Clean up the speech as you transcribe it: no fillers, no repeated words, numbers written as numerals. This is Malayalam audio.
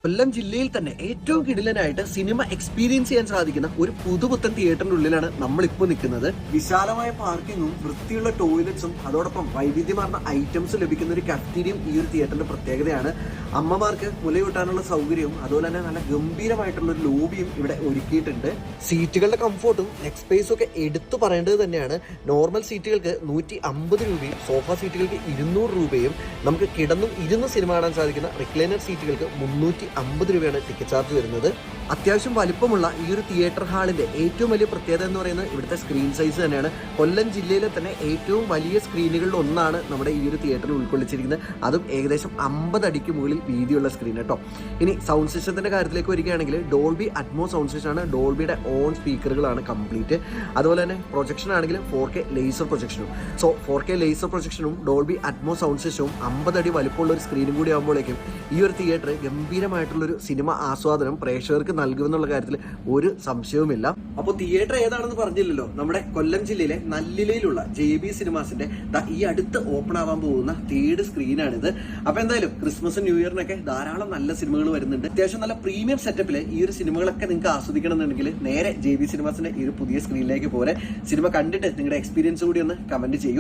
കൊല്ലം ജില്ലയിൽ തന്നെ ഏറ്റവും കിടിലനായിട്ട് സിനിമ എക്സ്പീരിയൻസ് ചെയ്യാൻ സാധിക്കുന്ന ഒരു പുതുപുത്തൻ തിയേറ്ററിന്റെ ഉള്ളിലാണ് നമ്മളിപ്പോൾ നിൽക്കുന്നത്. വിശാലമായ പാർക്കിങ്ങും വൃത്തിയുള്ള ടോയ്ലറ്റ്സും അതോടൊപ്പം വൈവിധ്യമാർന്ന ഐറ്റംസ് ലഭിക്കുന്ന ഒരു കഫറ്റീരിയയും ഈ ഒരു തിയേറ്ററിന്റെ പ്രത്യേകതയാണ്. അമ്മമാർക്ക് മുലയൂട്ടാനുള്ള സൗകര്യവും അതുപോലെ തന്നെ നല്ല ഗംഭീരമായിട്ടുള്ള ഒരു ലോബിയും ഇവിടെ ഒരുക്കിയിട്ടുണ്ട്. സീറ്റുകളുടെ കംഫോർട്ടും നെക്ക് സ്പേസും ഒക്കെ എടുത്തു പറയേണ്ടത് തന്നെയാണ്. നോർമൽ സീറ്റുകൾക്ക് 150 രൂപയും സോഫ സീറ്റുകൾക്ക് 200 രൂപയും നമുക്ക് കിടന്നും ഇരുന്ന് സിനിമ കാണാൻ സാധിക്കുന്ന റിക്ലൈനർ സീറ്റുകൾക്ക് 350 രൂപയാണ് ടിക്കറ്റ് ചാർജ് വരുന്നത്. അത്യാവശ്യം വലിപ്പമുള്ള ഈ ഒരു തിയേറ്റർ ഹാളിന്റെ ഏറ്റവും വലിയ പ്രത്യേകത എന്ന് പറയുന്നത് ഇവിടുത്തെ സ്ക്രീൻ സൈസ് തന്നെയാണ്. കൊല്ലം ജില്ലയിലെ തന്നെ ഏറ്റവും വലിയ സ്ക്രീനുകളിൽ ഒന്നാണ് നമ്മുടെ ഈ ഒരു തിയേറ്ററിൽ ഉൾക്കൊള്ളിച്ചിരിക്കുന്നത്. അതും ഏകദേശം 50 അടിക്ക് മുകളിൽ വീതിയുള്ള സ്ക്രീൻ കേട്ടോ. ഇനി സൗണ്ട് സിസ്റ്റത്തിന്റെ കാര്യത്തിലേക്ക് വരികയാണെങ്കിൽ ഡോൾബി അറ്റ്മോ സൗണ്ട് സിസ്റ്റം ആണ്. ഡോൾബിയുടെ ഓൺ സ്പീക്കറുകളാണ് കംപ്ലീറ്റ്. അതുപോലെ തന്നെ പ്രൊജക്ഷൻ ആണെങ്കിൽ 4K ലേസർ പ്രൊജക്ഷനും. 4K ലേസർ പ്രൊജക്ഷനും ഡോൾബി അറ്റ്മോ സൗണ്ട് സിസ്റ്റവും 50 അടി വലിപ്പമുള്ള ഒരു സ്ക്രീനും കൂടി ആകുമ്പോഴേക്കും ഈ ഒരു തിയേറ്റർ ഗംഭീരമായിട്ടുള്ളൊരു സിനിമ ആസ്വാദനം പ്രേക്ഷകർക്ക് നൽകുമെന്നുള്ള കാര്യത്തിൽ ഒരു സംശയവുമില്ല. അപ്പോൾ തിയേറ്റർ ഏതാണെന്ന് പറഞ്ഞില്ലല്ലോ. നമ്മുടെ കൊല്ലം ജില്ലയിലെ നല്ലിലയിലുള്ള JB സിനിമാസിന്റെ ഈ അടുത്ത് ഓപ്പൺ ആവാൻ പോകുന്ന 3rd സ്ക്രീനാണിത്. അപ്പൊ എന്തായാലും ക്രിസ്മസ് ന്യൂ ഇയറിനൊക്കെ ധാരാളം നല്ല സിനിമകൾ വരുന്നുണ്ട്. അത്യാവശ്യം നല്ല പ്രീമിയം സെറ്റപ്പിൽ ഈ ഒരു സിനിമകളൊക്കെ നിങ്ങൾക്ക് ആസ്വദിക്കണം എന്നുണ്ടെങ്കിൽ നേരെ JB സിനിമാസിന്റെ ഈ ഒരു പുതിയ സ്ക്രീനിലേക്ക് പോരെ. സിനിമ കണ്ടിട്ട് നിങ്ങളുടെ എക്സ്പീരിയൻസ് കൂടി ഒന്ന് കമന്റ് ചെയ്യൂ.